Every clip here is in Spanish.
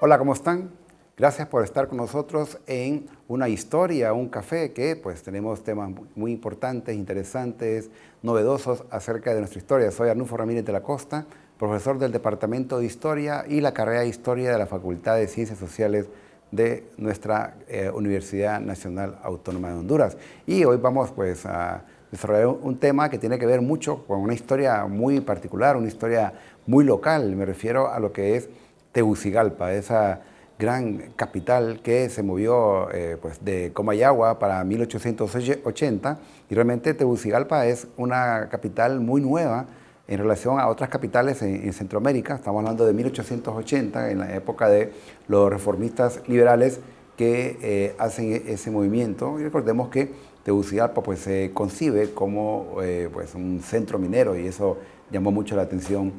Hola, ¿cómo están? Gracias por estar con nosotros en Una Historia, un café, que pues tenemos temas muy importantes, interesantes, novedosos acerca de nuestra historia. Soy Arnulfo Ramírez de la Costa, profesor del Departamento de Historia y la carrera de Historia de la Facultad de Ciencias Sociales de nuestra Universidad Nacional Autónoma de Honduras. Y hoy vamos pues a desarrollar un tema que tiene que ver mucho con una historia muy particular, una historia muy local. Me refiero a lo que es Tegucigalpa, esa gran capital que se movió pues de Comayagua para 1880, y realmente Tegucigalpa es una capital muy nueva en relación a otras capitales en Centroamérica. Estamos hablando de 1880, en la época de los reformistas liberales que hacen ese movimiento. Y recordemos que Tegucigalpa pues, se concibe como pues, un centro minero, y eso llamó mucho la atención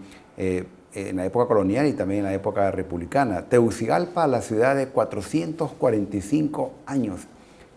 en la época colonial y también en la época republicana. Tegucigalpa, la ciudad de 445 años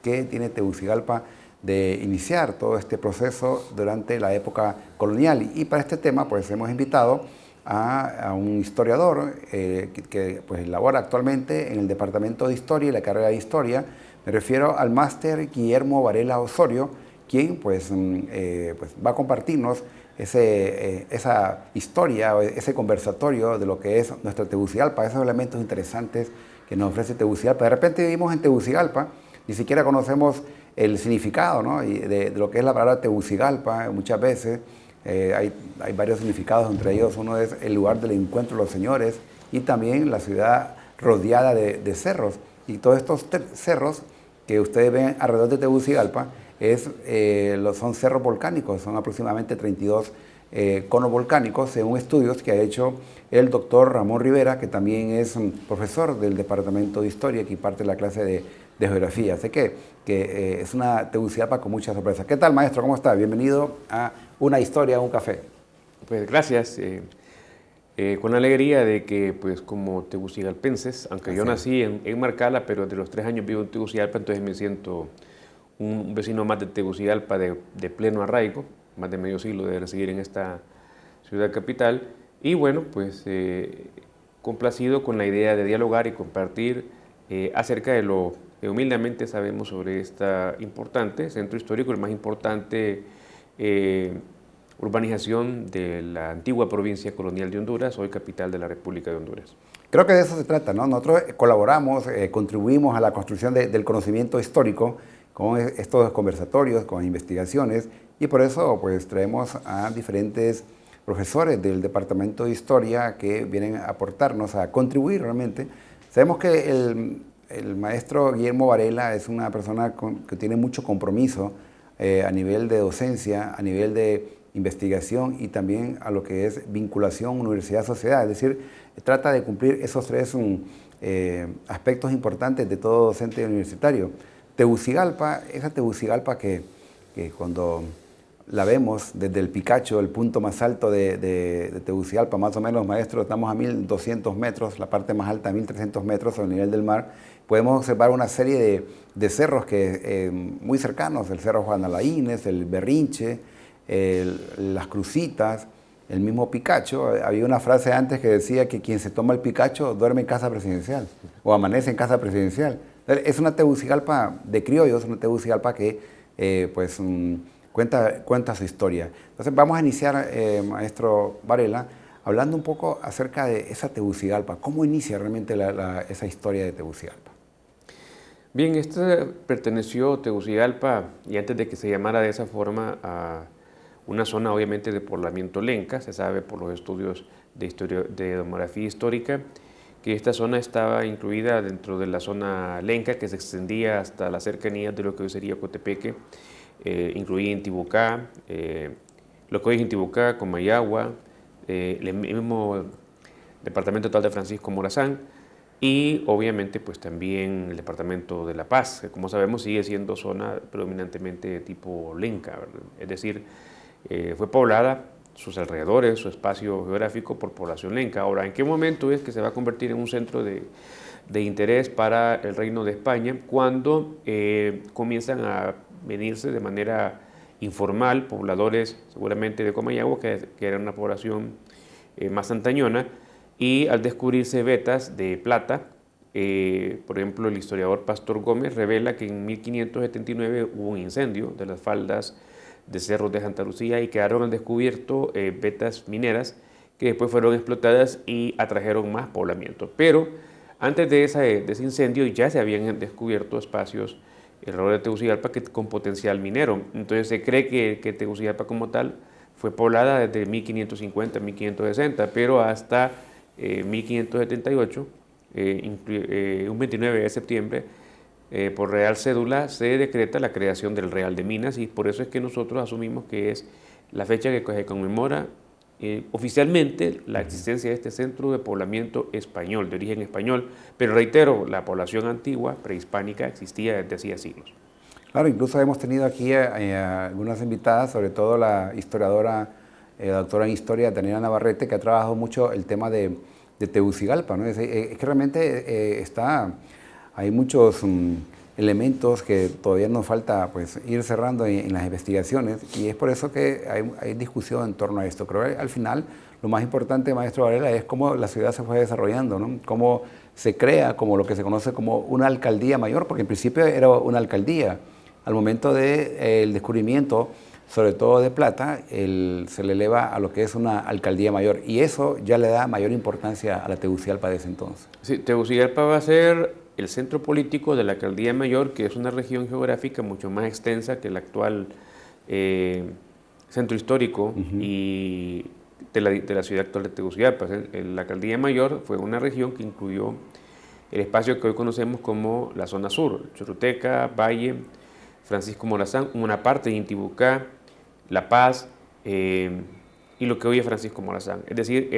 que tiene Tegucigalpa de iniciar todo este proceso durante la época colonial. Y para este tema pues hemos invitado a un historiador que pues labora actualmente en el Departamento de Historia y la carrera de Historia. Me refiero al máster Guillermo Varela Osorio, quien pues va a compartirnos esa historia, ese conversatorio de lo que es nuestra Tegucigalpa, esos elementos interesantes que nos ofrece Tegucigalpa. De repente vivimos en Tegucigalpa, ni siquiera conocemos el significado, ¿no? Y de lo que es la palabra Tegucigalpa. Muchas veces hay varios significados, entre ellos uno es el lugar del encuentro de los señores, y también la ciudad rodeada de cerros. Y todos estos cerros que ustedes ven alrededor de Tegucigalpa son cerros volcánicos, son aproximadamente 32 conos volcánicos, según estudios que ha hecho el doctor Ramón Rivera, que también es profesor del Departamento de Historia, que imparte la clase de Geografía. Así que es una Tegucigalpa con muchas sorpresas. ¿Qué tal, maestro? ¿Cómo está? Bienvenido a Una Historia, un café. Pues gracias. Con la alegría de que, pues como tegucigalpenses, aunque yo nací en Marcala, pero de los 3 años vivo en Tegucigalpa, entonces me siento un vecino más de Tegucigalpa de pleno arraigo, más de medio siglo de residir en esta ciudad capital. Y bueno, pues complacido con la idea de dialogar y compartir acerca de lo que humildemente sabemos sobre este importante centro histórico, el más importante urbanización de la antigua provincia colonial de Honduras, hoy capital de la República de Honduras. Creo que de eso se trata, ¿no? Nosotros colaboramos, contribuimos a la construcción del conocimiento histórico con estos conversatorios, con investigaciones, y por eso pues traemos a diferentes profesores del Departamento de Historia que vienen a aportarnos, a contribuir realmente. Sabemos que el maestro Guillermo Varela es una persona que tiene mucho compromiso a nivel de docencia, a nivel de investigación y también a lo que es vinculación universidad-sociedad. Es decir, trata de cumplir esos tres aspectos importantes de todo docente universitario. Tegucigalpa, esa Tegucigalpa que cuando la vemos desde el Picacho, el punto más alto de Tegucigalpa, más o menos, maestro, estamos a 1200 metros, la parte más alta a 1300 metros sobre el nivel del mar. Podemos observar una serie de cerros muy cercanos, el Cerro Juan Alaínez, el Berrinche, las Crucitas, el mismo Picacho. Había una frase antes que decía que quien se toma el Picacho duerme en casa presidencial o amanece en casa presidencial. Es una Tegucigalpa de criollos, una Tegucigalpa que cuenta su historia. Entonces vamos a iniciar, maestro Varela, hablando un poco acerca de esa Tegucigalpa. ¿Cómo inicia realmente esa historia de Tegucigalpa? Bien, perteneció Tegucigalpa, y antes de que se llamara de esa forma, a una zona obviamente de poblamiento lenca. Se sabe por los estudios de demografía histórica que esta zona estaba incluida dentro de la zona lenca, que se extendía hasta las cercanías de lo que hoy sería Cotepeque, incluía Intibucá, lo que hoy es Intibucá, Comayagua, el mismo departamento total de Francisco Morazán, y obviamente pues también el departamento de La Paz, que como sabemos sigue siendo zona predominantemente de tipo lenca, ¿verdad? Es decir, fue poblada, sus alrededores, su espacio geográfico, por población lenca. Ahora, ¿en qué momento es que se va a convertir en un centro de interés para el Reino de España? Cuando comienzan a venirse de manera informal pobladores, seguramente de Comayagua, que era una población más antañona, y al descubrirse vetas de plata Por ejemplo, el historiador Pastor Gómez revela que en 1579 hubo un incendio de las faldas de cerros de Santa Lucía y quedaron al descubierto vetas mineras que después fueron explotadas y atrajeron más poblamiento. Pero antes de ese incendio ya se habían descubierto espacios alrededor de Tegucigalpa con potencial minero. Entonces se cree que Tegucigalpa como tal fue poblada desde 1550, 1560, pero hasta 1578, un 29 de septiembre, por Real Cédula se decreta la creación del Real de Minas y por eso es que nosotros asumimos que es la fecha que se conmemora oficialmente la existencia de este centro de poblamiento español, de origen español, pero reitero, la población antigua, prehispánica, existía desde hacía siglos. Claro, incluso hemos tenido aquí algunas invitadas, sobre todo la historiadora, doctora en historia, Daniela Navarrete, que ha trabajado mucho el tema de Tegucigalpa, ¿no? Es que realmente hay muchos elementos que todavía nos falta pues, ir cerrando en las investigaciones y es por eso que hay discusión en torno a esto. Creo que al final lo más importante, maestro Varela, es cómo la ciudad se fue desarrollando, ¿no? Cómo se crea como lo que se conoce como una alcaldía mayor, porque en principio era una alcaldía. Al momento del descubrimiento, sobre todo de plata, se le eleva a lo que es una alcaldía mayor y eso ya le da mayor importancia a la Tegucigalpa de ese entonces. Sí, Tegucigalpa va a ser el centro político de la alcaldía mayor, que es una región geográfica mucho más extensa que el actual centro histórico y de la ciudad actual de Tegucigalpa. La alcaldía mayor fue una región que incluyó el espacio que hoy conocemos como la zona sur, Choluteca, Valle, Francisco Morazán, una parte de Intibucá, La Paz y lo que hoy es Francisco Morazán. Es decir,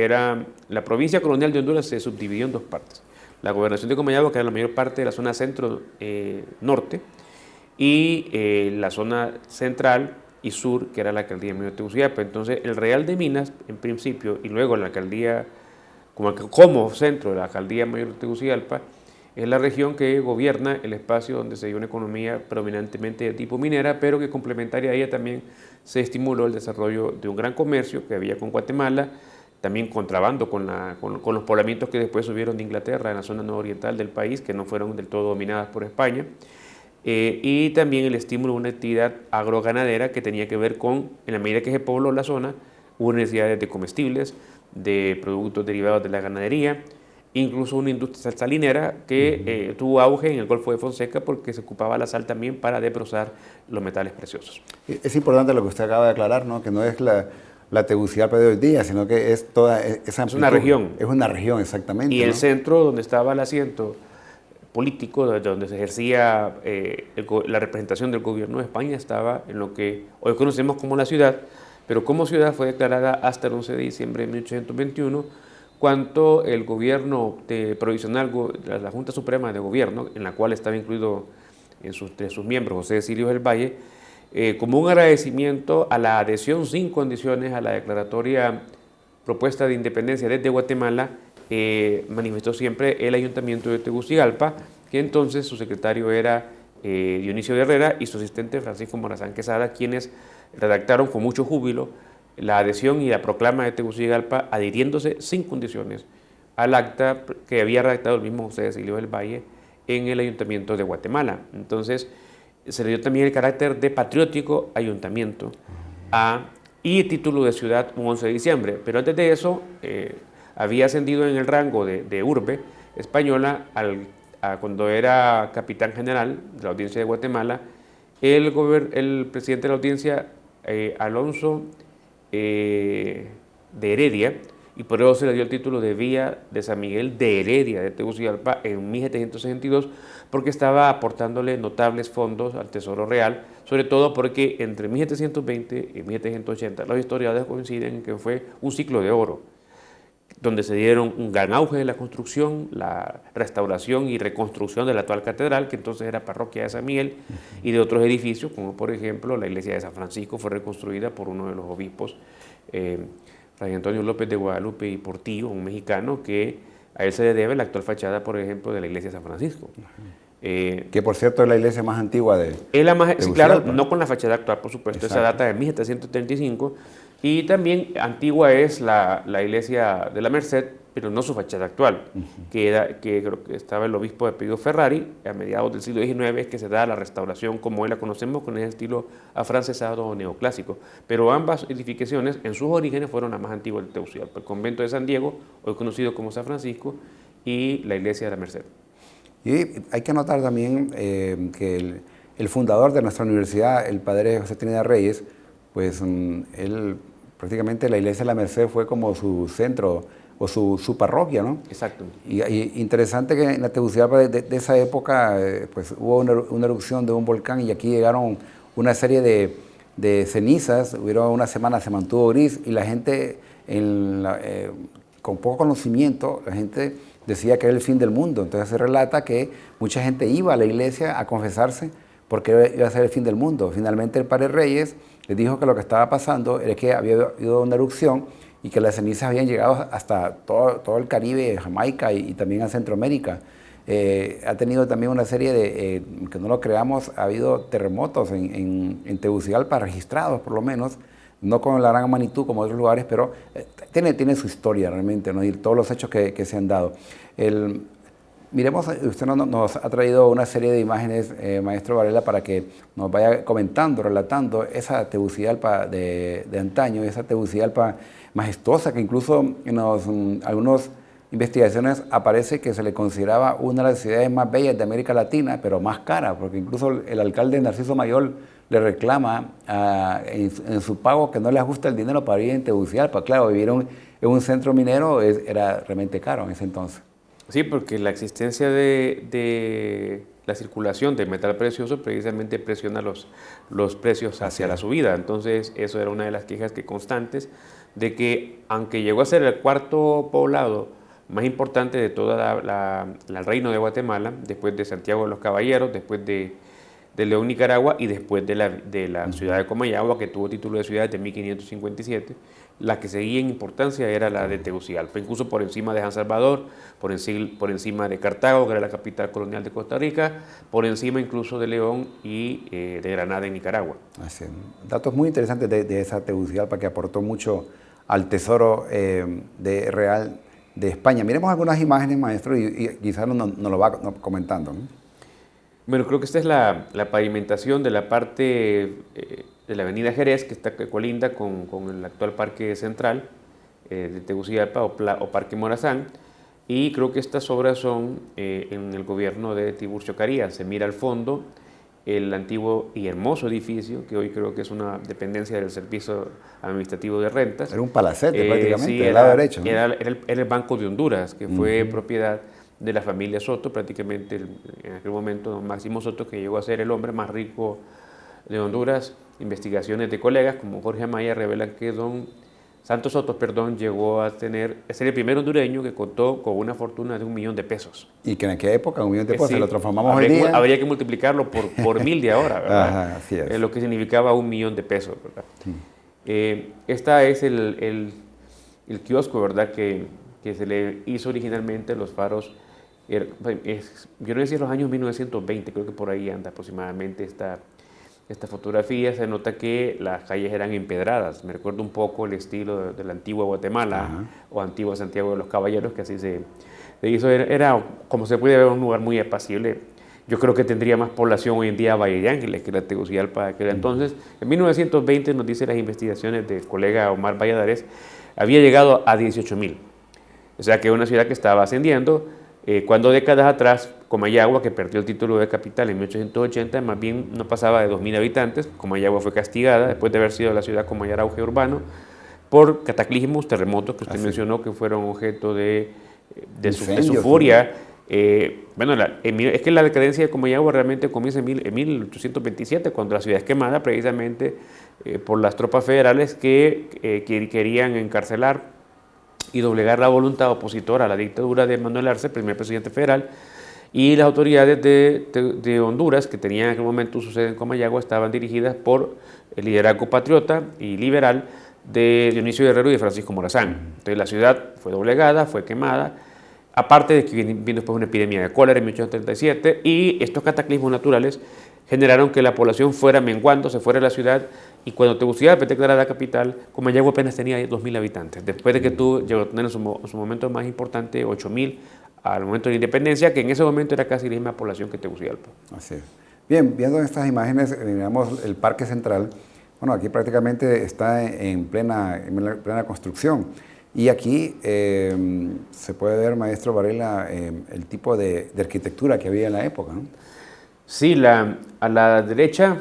la provincia colonial de Honduras se subdividió en dos partes. La gobernación de Comayagua, que era la mayor parte de la zona centro-norte, y la zona central y sur, que era la alcaldía mayor de Tegucigalpa. Entonces, el Real de Minas, en principio, y luego la alcaldía, como centro de la alcaldía mayor de Tegucigalpa, es la región que gobierna el espacio donde se dio una economía predominantemente de tipo minera, pero que complementaria a ella también se estimuló el desarrollo de un gran comercio que había con Guatemala, también contrabando con los poblamientos que después subieron de Inglaterra en la zona nororiental del país, que no fueron del todo dominadas por España, y también el estímulo de una actividad agroganadera que tenía que ver con, en la medida que se pobló la zona, hubo necesidades de comestibles, de productos derivados de la ganadería, incluso una industria salinera que tuvo auge en el Golfo de Fonseca porque se ocupaba la sal también para desbrozar los metales preciosos. Es importante lo que usted acaba de aclarar, ¿no? Que no es la Tegucigalpa de hoy día, sino que es toda esa amplitud. Es una región. Es una región, exactamente. Y ¿no? el centro donde estaba el asiento político, donde se ejercía la representación del gobierno de España, estaba en lo que hoy conocemos como la ciudad, pero como ciudad fue declarada hasta el 11 de diciembre de 1821, cuando el gobierno provisional, la Junta Suprema de Gobierno, en la cual estaba incluido entre sus miembros José Cecilio del Valle, como un agradecimiento a la adhesión sin condiciones a la declaratoria propuesta de independencia desde Guatemala, manifestó siempre el Ayuntamiento de Tegucigalpa, que entonces su secretario era Dionisio de Herrera y su asistente Francisco Morazán Quesada, quienes redactaron con mucho júbilo la adhesión y la proclama de Tegucigalpa, adhiriéndose sin condiciones al acta que había redactado el mismo José Cecilio del Valle en el Ayuntamiento de Guatemala. Entonces, se le dio también el carácter de patriótico ayuntamiento y título de ciudad un 11 de diciembre. Pero antes de eso, había ascendido en el rango de urbe española cuando era capitán general de la Audiencia de Guatemala, el presidente de la Audiencia, Alonso de Heredia, y por eso se le dio el título de Villa de San Miguel de Heredia de Tegucigalpa en 1762, porque estaba aportándole notables fondos al Tesoro Real, sobre todo porque entre 1720 y 1780 los historiadores coinciden en que fue un ciclo de oro, donde se dieron un gran auge de la construcción, la restauración y reconstrucción de la actual catedral, que entonces era parroquia de San Miguel, y de otros edificios, como por ejemplo la iglesia de San Francisco fue reconstruida por uno de los obispos, Fray Antonio López de Guadalupe y Portillo, un mexicano, que a él se le debe la actual fachada, por ejemplo, de la iglesia de San Francisco. Que por cierto es la iglesia más antigua de sí, claro, no con la fachada actual, por supuesto. Exacto. Esa data de 1735, y también antigua es la iglesia de la Merced, pero no su fachada actual, que creo que estaba el obispo de apellido Ferrari. A mediados del siglo XIX es que se da la restauración como hoy la conocemos, con ese estilo afrancesado o neoclásico. Pero ambas edificaciones en sus orígenes fueron las más antiguas de Tegucigalpa: el convento de San Diego, hoy conocido como San Francisco, y la iglesia de la Merced. Y hay que notar también que el fundador de nuestra universidad, el padre José Trinidad Reyes, pues él prácticamente la iglesia de la Merced fue como su centro o su parroquia, ¿no? Exacto. Y interesante que en la Tegucigalpa de esa época pues hubo una erupción de un volcán y aquí llegaron una serie de cenizas, hubieron una semana, se mantuvo gris y la gente con poco conocimiento, la gente decía que era el fin del mundo. Entonces se relata que mucha gente iba a la iglesia a confesarse porque iba a ser el fin del mundo. Finalmente el padre Reyes les dijo que lo que estaba pasando era que había habido una erupción y que las cenizas habían llegado hasta todo el Caribe, Jamaica y también a Centroamérica. Ha tenido también una serie de, que no lo creamos, ha habido terremotos en Tegucigalpa registrados por lo menos, no con la gran magnitud como otros lugares, pero tiene su historia realmente, ¿no? Y todos los hechos que se han dado. Miremos, usted nos ha traído una serie de imágenes, maestro Varela, para que nos vaya comentando, relatando esa Tegucigalpa de antaño, esa Tegucigalpa majestuosa que incluso en algunas investigaciones aparece que se le consideraba una de las ciudades más bellas de América Latina, pero más cara, porque incluso el alcalde Narciso Mayor le reclama en su pago que no le ajusta el dinero para vivir en Tegucigalpa. Claro, vivir en un centro minero era realmente caro en ese entonces. Sí, porque la existencia de la circulación de metal precioso precisamente presiona los precios hacia la subida. Entonces, eso era una de las quejas constantes de que, aunque llegó a ser el cuarto poblado más importante de todo el reino de Guatemala, después de Santiago de los Caballeros, después de León, Nicaragua, y después de la ciudad de Comayagua, que tuvo título de ciudad desde 1557, la que seguía en importancia era la de Tegucigalpa, incluso por encima de San Salvador, por encima de Cartago, que era la capital colonial de Costa Rica, por encima incluso de León y de Granada en Nicaragua. Así, datos muy interesantes de esa Tegucigalpa que aportó mucho al tesoro real de España. Miremos algunas imágenes, maestro, y quizás nos lo va comentando, ¿no? Bueno, creo que esta es la pavimentación de la parte de la avenida Jerez, que colinda con el actual Parque Central de Tegucigalpa o Parque Morazán, y creo que estas obras son en el gobierno de Tiburcio Carías. Se mira al fondo el antiguo y hermoso edificio, que hoy creo que es una dependencia del Servicio Administrativo de Rentas. Era un palacete prácticamente, sí, del lado derecho, ¿no? Era el Banco de Honduras, que fue propiedad de la familia Soto, prácticamente en aquel momento don Máximo Soto, que llegó a ser el hombre más rico de Honduras. Investigaciones de colegas como Jorge Amaya revelan que don Santos Soto, llegó a ser el primer hondureño que contó con una fortuna de $1 millón. Y que en aquella época $1 millón sí, lo transformamos hoy día. Habría que multiplicarlo por 1000 de ahora, ¿verdad? Ajá, así es. Lo que significaba $1 millón, ¿verdad? Esta es el kiosco, ¿verdad? Que se le hizo originalmente los faros. Yo no decía los años 1920, creo que por ahí anda aproximadamente esta fotografía. Se nota que las calles eran empedradas. Me recuerda un poco el estilo de la antigua Guatemala o antigua Santiago de los Caballeros, que así se hizo. Era, como se puede ver, un lugar muy apacible. Yo creo que tendría más población hoy en día Valle de Ángeles que la Tegucigalpa de aquel entonces. En 1920, nos dicen las investigaciones del colega Omar Valladares, había llegado a 18,000. O sea que es una ciudad que estaba ascendiendo. Cuando décadas atrás, Comayagua, que perdió el título de capital en 1880, más bien no pasaba de 2,000 habitantes. Comayagua fue castigada después de haber sido la ciudad con mayor auge urbano por cataclismos, terremotos que usted mencionó, que fueron objeto de su furia. Es que la decadencia de Comayagua realmente comienza en 1827, cuando la ciudad es quemada precisamente por las tropas federales que querían encarcelar y doblegar la voluntad opositora a la dictadura de Manuel Arce, primer presidente federal, y las autoridades de Honduras, que tenían en aquel momento su sede en Comayagua, estaban dirigidas por el liderazgo patriota y liberal de Dionisio Guerrero y de Francisco Morazán. Entonces la ciudad fue doblegada, fue quemada, aparte de que vino después una epidemia de cólera en 1837, y estos cataclismos naturales generaron que la población fuera menguando, se fuera de la ciudad, y cuando Tegucigalpa declarada la capital, Comayagua apenas tenía 2.000 habitantes, después de que llegó a tener en su momento más importante 8.000 al momento de la independencia, que en ese momento era casi la misma población que Tegucigalpa. Así es. Bien, viendo estas imágenes, digamos, el Parque Central, bueno, aquí prácticamente está en plena construcción. Y aquí se puede ver, maestro Varela, el tipo de arquitectura que había en la época, ¿no? Sí, a la derecha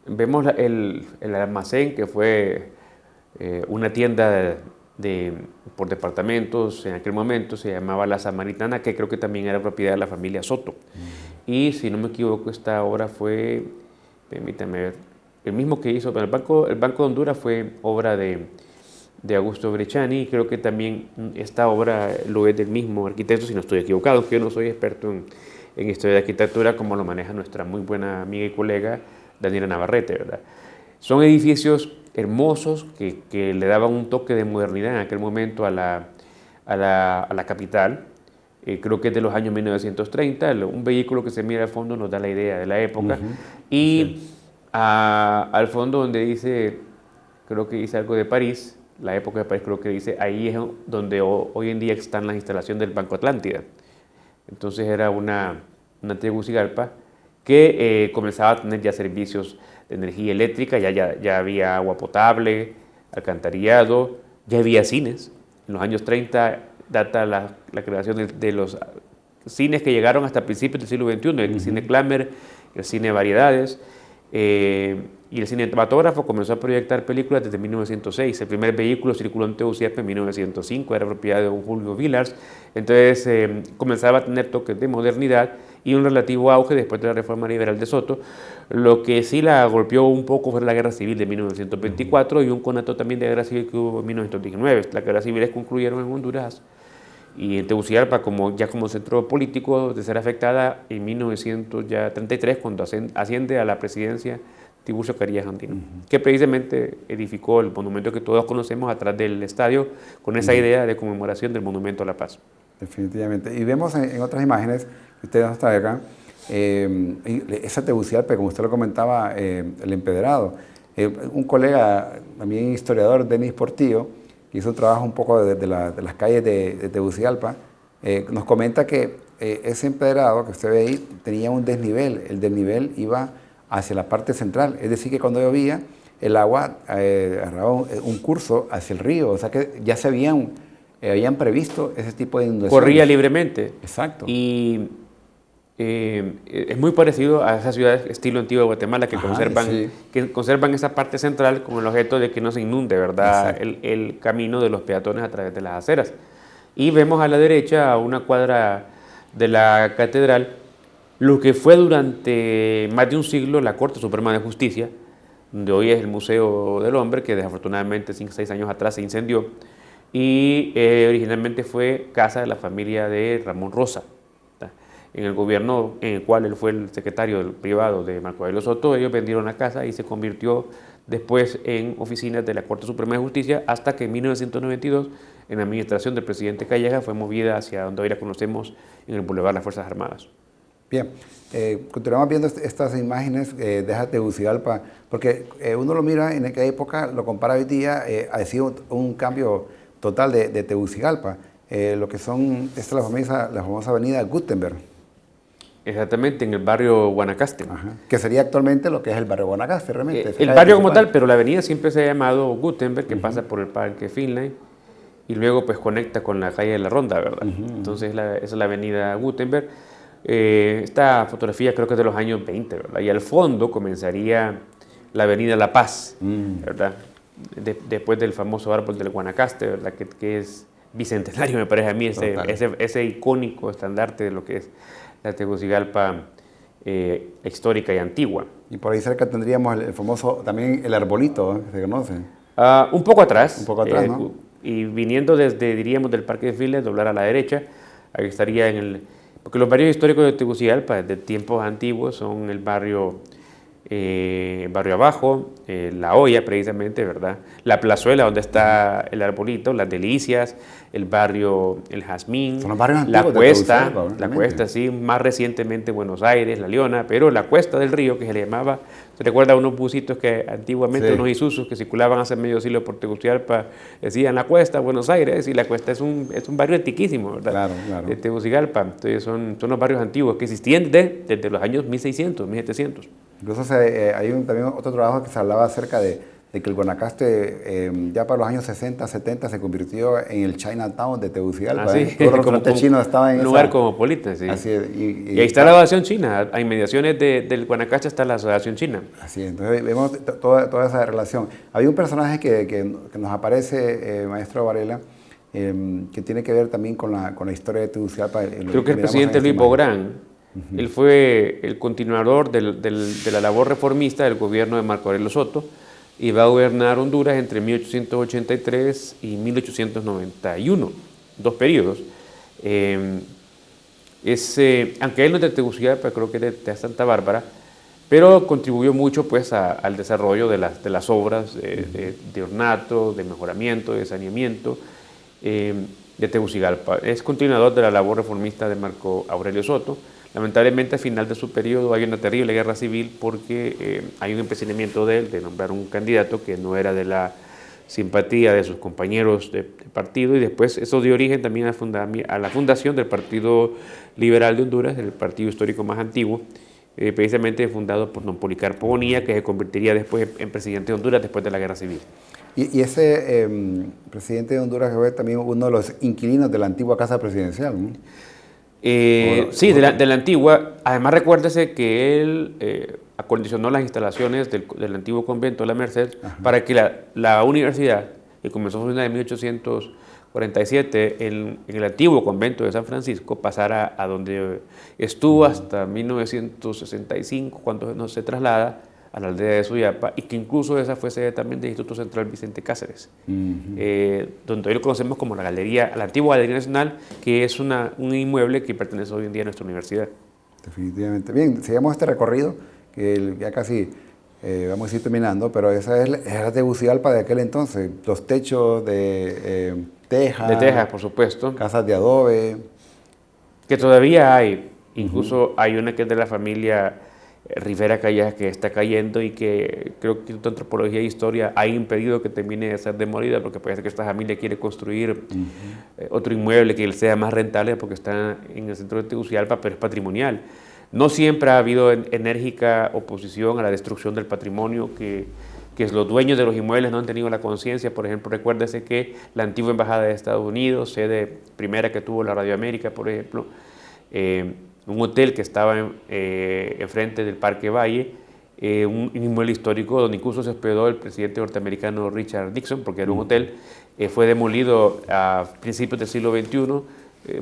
vemos el almacén, que fue una tienda por departamentos en aquel momento, se llamaba La Samaritana, que creo que también era propiedad de la familia Soto. Y si no me equivoco, esta obra fue, permítame ver, el mismo que hizo, pero el Banco de Honduras fue obra de Augusto Brechani, y creo que también esta obra lo es del mismo arquitecto, si no estoy equivocado, aunque yo no soy experto en historia de arquitectura, como lo maneja nuestra muy buena amiga y colega Daniela Navarrete, ¿verdad? Son edificios hermosos que le daban un toque de modernidad en aquel momento a la capital. Creo que es de los años 1930, un vehículo que se mira al fondo nos da la idea de la época. Y sí, al fondo donde dice, creo que dice algo de París, la época de París, creo que dice, ahí es donde hoy en día están las instalaciones del Banco Atlántida. Entonces era una Tegucigalpa que comenzaba a tener ya servicios de energía eléctrica, ya había agua potable, alcantarillado, ya había cines. En los años 30 data la creación de los cines que llegaron hasta principios del siglo XXI, el cine Clamer, el cine Variedades, y el cinematógrafo comenzó a proyectar películas desde 1906. El primer vehículo circuló en Tegucigalpa en 1905, era propiedad de don Julio Villars. Entonces comenzaba a tener toques de modernidad y un relativo auge después de la reforma liberal de Soto. Lo que sí la golpeó un poco fue la Guerra Civil de 1924 y un conato también de Guerra Civil que hubo en 1919. Las guerras civiles concluyeron en Honduras y en Tegucigalpa como centro político de ser afectada en 1933, cuando asciende a la presidencia Tiburcio Carías Andino, que precisamente edificó el monumento que todos conocemos atrás del estadio con esa idea de conmemoración del Monumento a la Paz. Definitivamente. Y vemos en otras imágenes que usted nos trae acá, esa Tegucigalpa, como usted lo comentaba, el empedrado. Un colega, también historiador, Denis Portillo, que hizo un trabajo un poco de las calles de Tegucigalpa, nos comenta que ese empedrado que usted ve ahí tenía un desnivel. El desnivel iba hacia la parte central, es decir, que cuando llovía, el agua agarraba un curso hacia el río, o sea que ya se habían previsto ese tipo de inundaciones. Corría libremente. Exacto. Y es muy parecido a esas ciudades estilo antiguo de Guatemala que conservan esa parte central con el objeto de que no se inunde, ¿verdad?, el camino de los peatones a través de las aceras. Y vemos a la derecha, a una cuadra de la catedral, lo que fue durante más de un siglo la Corte Suprema de Justicia, donde hoy es el Museo del Hombre, que desafortunadamente 5 o 6 años atrás se incendió, y originalmente fue casa de la familia de Ramón Rosa. En el gobierno en el cual él fue el secretario del privado de Marco Aurelio Soto, ellos vendieron la casa y se convirtió después en oficinas de la Corte Suprema de Justicia, hasta que en 1992, en la administración del presidente Calleja, fue movida hacia donde hoy la conocemos, en el Boulevard Las Fuerzas Armadas. Bien, continuamos viendo estas imágenes de Tegucigalpa, porque uno lo mira en aquella época, lo compara hoy día, ha sido un cambio total de Tegucigalpa, lo que son, esta es la famosa avenida Gutenberg. Exactamente, en el barrio Guanacaste. Que sería actualmente lo que es el barrio Guanacaste, realmente. El barrio como tal, pero la avenida siempre se ha llamado Gutenberg, que pasa por el Parque Finlay, y luego pues conecta con la calle de la Ronda, ¿verdad? Entonces esa es la avenida Gutenberg. Esta fotografía creo que es de los años 20, ¿verdad? Y al fondo comenzaría la avenida La Paz, ¿verdad? Después del famoso árbol del Guanacaste, ¿verdad? Que es bicentenario, me parece a mí, ese icónico estandarte de lo que es la Tegucigalpa histórica y antigua. Y por ahí cerca tendríamos el famoso, también el arbolito, que se conoce. Un poco atrás. Un poco atrás, ¿no? Y viniendo diríamos, del Parque de Files, doblar a la derecha, ahí estaría porque los barrios históricos de Tegucigalpa, de tiempos antiguos, son el barrio Barrio Abajo, La Hoya precisamente, ¿verdad? La Plazuela donde está el arbolito, Las Delicias, el barrio El Jazmín, Son los barrios La antiguos de Cuesta, Tegucigalpa, La Cuesta, sí, más recientemente Buenos Aires, La Leona, pero La Cuesta del Río, que se le llamaba, se recuerda a unos busitos que antiguamente, sí, unos Isuzus que circulaban hace medio siglo por Tegucigalpa, decían La Cuesta, Buenos Aires, y La Cuesta es un barrio antiquísimo, ¿verdad? Claro, claro. De Tegucigalpa, entonces son los barrios antiguos que existían desde los años 1600, 1700. Incluso hay también otro trabajo que se hablaba acerca de que el Guanacaste ya para los años 60, 70 se convirtió en el Chinatown de Tegucigalpa. Ah, sí. Todos los restaurantes chinos estaban en un lugar esa... cosmopolita, sí. Así es, Y ahí está la Asociación China, a inmediaciones del Guanacaste está la Asociación China. Así es, entonces vemos toda esa relación. Había un personaje que nos aparece, maestro Varela, que tiene que ver también con la historia de Tegucigalpa. Creo que el presidente Luis Bográn, él fue el continuador de la labor reformista del gobierno de Marco Aurelio Soto y va a gobernar Honduras entre 1883 y 1891, 2 periodos. Aunque él no es de Tegucigalpa, creo que es de Santa Bárbara, pero contribuyó mucho pues al desarrollo de las obras de ornato, de mejoramiento, de saneamiento de Tegucigalpa. Es continuador de la labor reformista de Marco Aurelio Soto. Lamentablemente, al final de su periodo hay una terrible guerra civil porque hay un empecinamiento de él de nombrar un candidato que no era de la simpatía de sus compañeros de partido, y después eso dio origen también a la fundación del Partido Liberal de Honduras, el partido histórico más antiguo, precisamente fundado por don Policarpo Bonilla, que se convertiría después en presidente de Honduras después de la guerra civil. Y ese presidente de Honduras fue también uno de los inquilinos de la antigua casa presidencial, ¿no? Sí, de la antigua. Además, recuérdese que él acondicionó las instalaciones del antiguo convento de la Merced. Ajá. Para que la universidad, que comenzó a funcionar en 1847 en el antiguo convento de San Francisco, pasara a donde estuvo hasta 1965, cuando no se traslada a la aldea de Suyapa, y que incluso esa fue sede también del Instituto Central Vicente Cáceres, donde hoy lo conocemos como la antigua Galería Nacional, que es un inmueble que pertenece hoy en día a nuestra universidad. Definitivamente. Bien, sigamos este recorrido, que ya casi vamos a ir terminando, pero esa es la Tegucigalpa de aquel entonces, los techos de tejas. De tejas, por supuesto. Casas de adobe. Que todavía hay, incluso hay una que es de la familia Rivera Callejas, que está cayendo y que creo que la antropología e historia ha impedido que termine de ser demolida, porque parece que esta familia quiere construir otro inmueble que sea más rentable porque está en el centro de Tegucigalpa, pero es patrimonial. No siempre ha habido enérgica oposición a la destrucción del patrimonio, que los dueños de los inmuebles no han tenido la conciencia. Por ejemplo, recuérdese que la antigua embajada de Estados Unidos, sede primera que tuvo la Radio América, por ejemplo, un hotel que estaba enfrente del Parque Valle, un inmueble histórico donde incluso se hospedó el presidente norteamericano Richard Nixon, porque era un hotel, fue demolido a principios del siglo XXI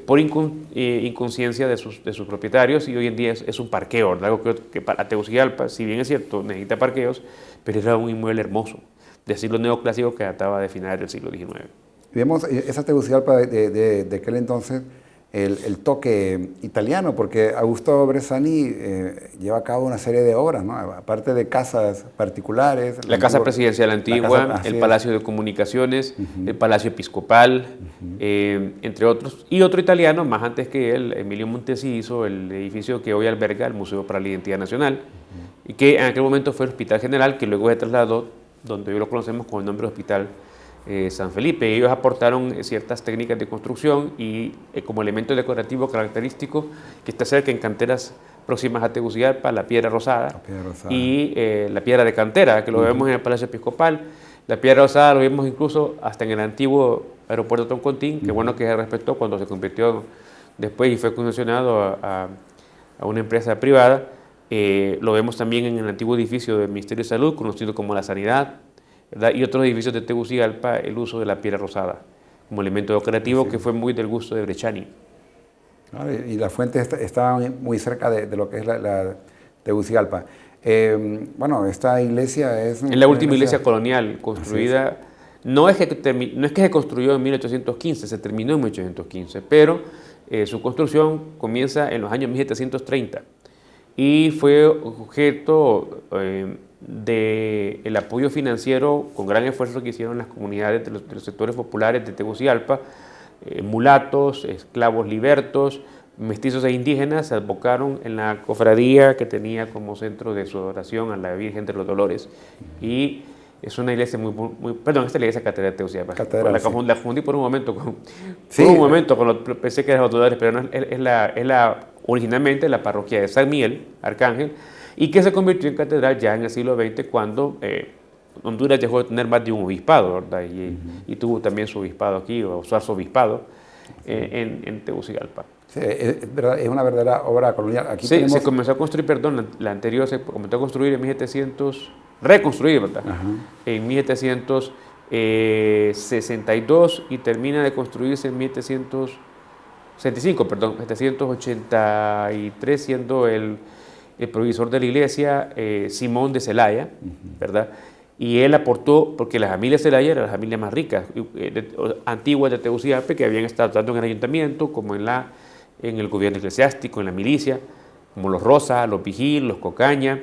por inconsciencia de sus propietarios, y hoy en día es un parqueo, algo que para Tegucigalpa, si bien es cierto, necesita parqueos, pero era un inmueble hermoso, de estilo neoclásico que databa de finales del siglo XIX. Vemos esa Tegucigalpa de aquel entonces, el toque italiano, porque Augusto Bressani lleva a cabo una serie de obras, ¿no? Aparte de casas particulares. La Casa Presidencial Antigua, el Palacio de Comunicaciones, el Palacio Episcopal, entre otros. Y otro italiano, más antes que él, Emilio Montesi, hizo el edificio que hoy alberga el Museo para la Identidad Nacional, y que en aquel momento fue el Hospital General, que luego se trasladó, donde hoy lo conocemos con el nombre de Hospital San Felipe. Ellos aportaron ciertas técnicas de construcción y como elemento decorativo característico que está cerca en canteras próximas a Tegucigalpa, la piedra rosada, y la piedra de cantera, que lo vemos en el Palacio Episcopal. La piedra rosada lo vimos incluso hasta en el antiguo aeropuerto de Toncontín, que bueno que se respetó cuando se convirtió después y fue concesionado a una empresa privada. Lo vemos también en el antiguo edificio del Ministerio de Salud, conocido como La Sanidad, ¿verdad? Y otros edificios de Tegucigalpa, el uso de la piedra rosada como elemento decorativo, que fue muy del gusto de Bressani. Y la fuente está muy cerca de lo que es la Tegucigalpa. Bueno, esta iglesia es la última iglesia colonial construida. No es que se construyó en 1815, se terminó en 1815, pero su construcción comienza en los años 1730. y fue objeto del apoyo financiero con gran esfuerzo que hicieron las comunidades de los sectores populares de Tegucigalpa. Mulatos, esclavos libertos, mestizos e indígenas se advocaron en la cofradía que tenía como centro de su adoración a la Virgen de los Dolores. Y es una iglesia perdón, esta es la iglesia Catedral de Tegucigalpa. La confundí por un momento pensé que era los Dolores, pero no, originalmente la parroquia de San Miguel, Arcángel, y que se convirtió en catedral ya en el siglo XX cuando Honduras dejó de tener más de un obispado, ¿verdad? Y tuvo también su obispado aquí, o su arzobispado, en Tegucigalpa. Sí, es una verdadera obra colonial. Aquí sí, se comenzó a construir, la anterior se comenzó a construir en 1700, reconstruir, ¿verdad? En 1762 y termina de construirse en 783, siendo el provisor de la iglesia Simón de Celaya, ¿verdad? Y él aportó, porque la familia Celaya era la familia más rica, antiguas de Tegucigalpa, que habían estado tanto en el ayuntamiento como en el gobierno eclesiástico, en la milicia, como los Rosa, los Vigil, los Cocaña,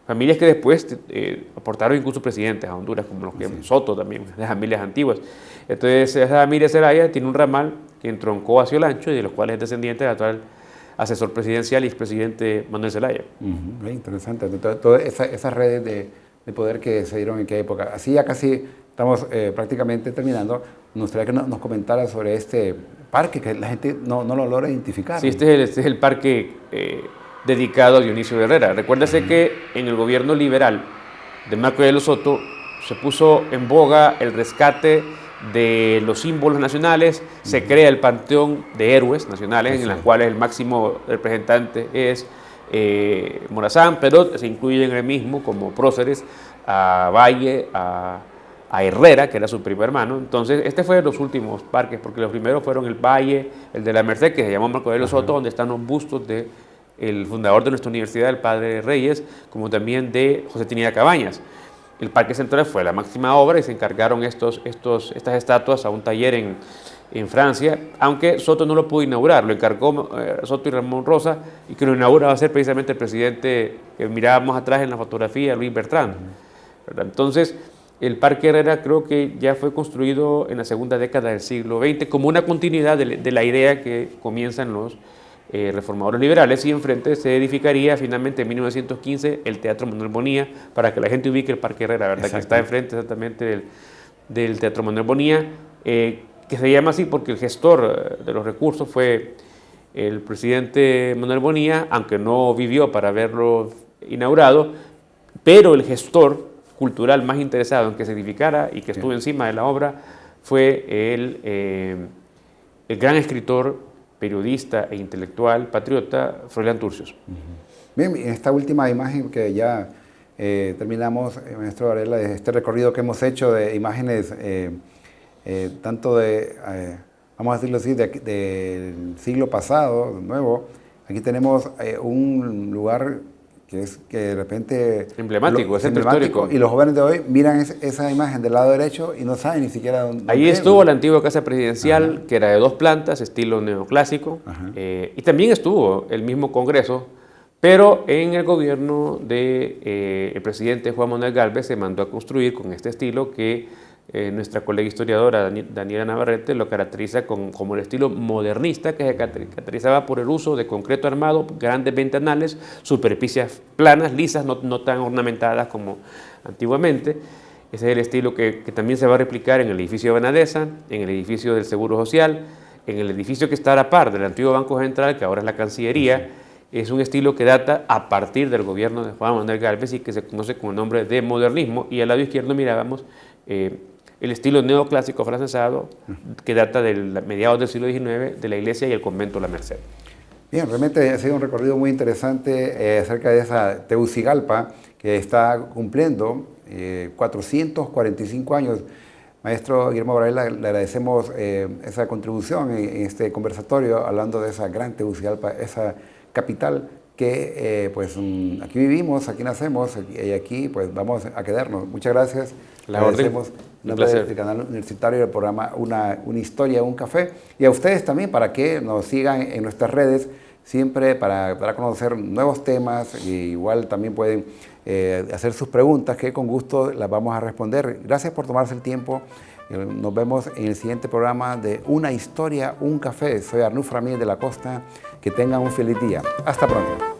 familias que después aportaron incluso presidentes a Honduras, como los que Soto también, las familias antiguas. Entonces, esa familia Celaya tiene un ramal que entroncó hacia el ancho y de los cuales es descendiente del actual asesor presidencial y expresidente Manuel Zelaya. Muy interesante, todas esas redes de poder que se dieron en qué época. Así ya casi estamos prácticamente terminando. Me gustaría que nos comentara sobre este parque que la gente no lo logra identificar. Sí, este es el parque dedicado a Dionisio Herrera. Recuérdase que en el gobierno liberal de Marco Aurelio Soto se puso en boga el rescate de los símbolos nacionales, se crea el Panteón de Héroes Nacionales, en los cuales el máximo representante es Morazán, pero se incluyen en el mismo como próceres a Valle, a Herrera, que era su primo hermano. Entonces, este fue de los últimos parques, porque los primeros fueron el Valle, el de la Merced, que se llamó Marco Aurelio Soto, donde están los bustos del fundador de nuestra universidad, el padre Reyes, como también de José Trinidad Cabañas. El Parque Central fue la máxima obra y se encargaron estas estatuas a un taller en Francia, aunque Soto no lo pudo inaugurar, lo encargó Soto y Ramón Rosa, y que lo inaugura va a ser precisamente el presidente que mirábamos atrás en la fotografía, Luis Bertrand, ¿verdad? Entonces, el Parque Herrera creo que ya fue construido en la segunda década del siglo XX como una continuidad de la idea que comienzan los reformadores liberales, y enfrente se edificaría finalmente en 1915 el Teatro Manuel Bonilla, para que la gente ubique el Parque Herrera, ¿verdad? Que está enfrente exactamente del Teatro Manuel Bonilla, que se llama así porque el gestor de los recursos fue el presidente Manuel Bonilla, aunque no vivió para verlo inaugurado, pero el gestor cultural más interesado en que se edificara y que estuvo encima de la obra fue el gran escritor, periodista e intelectual, patriota, Froilán Turcios. Bien, en esta última imagen que ya terminamos, maestro Varela, de este recorrido que hemos hecho de imágenes tanto vamos a decirlo así, del siglo pasado, nuevo. Aquí tenemos un lugar que de repente... Emblemático, es histórico. Y los jóvenes de hoy miran esa imagen del lado derecho y no saben ni siquiera dónde... Ahí estuvo la antigua casa presidencial, que era de 2 plantas, estilo neoclásico, y también estuvo el mismo Congreso, pero en el gobierno del presidente Juan Manuel Gálvez se mandó a construir con este estilo que nuestra colega historiadora Daniela Navarrete lo caracteriza como el estilo modernista, que se caracterizaba por el uso de concreto armado, grandes ventanales, superficies planas, lisas, no tan ornamentadas como antiguamente. Ese es el estilo que también se va a replicar en el edificio de Banadesa, en el edificio del Seguro Social, en el edificio que está a la par del antiguo Banco Central, que ahora es la Cancillería. Es un estilo que data a partir del gobierno de Juan Manuel Gálvez y que se conoce con el nombre de modernismo. Y al lado izquierdo mirábamos el estilo neoclásico francesado, que data de mediados del siglo XIX, de la iglesia y el convento La Merced. Bien, realmente ha sido un recorrido muy interesante acerca de esa Tegucigalpa, que está cumpliendo 445 años. Maestro Guillermo Varela, le agradecemos esa contribución en este conversatorio, hablando de esa gran Tegucigalpa, esa capital que aquí vivimos, aquí nacemos y aquí pues vamos a quedarnos. Muchas gracias. La orden. Agradecemos en nombre del canal universitario del programa una historia, un café, y a ustedes también para que nos sigan en nuestras redes. siempre para dar a conocer nuevos temas. Y igual también pueden hacer sus preguntas, que con gusto las vamos a responder. Gracias por tomarse el tiempo. Nos vemos en el siguiente programa de Una Historia, un Café. Soy Arnulfo Ramírez de la Costa. Que tengan un feliz día. Hasta pronto.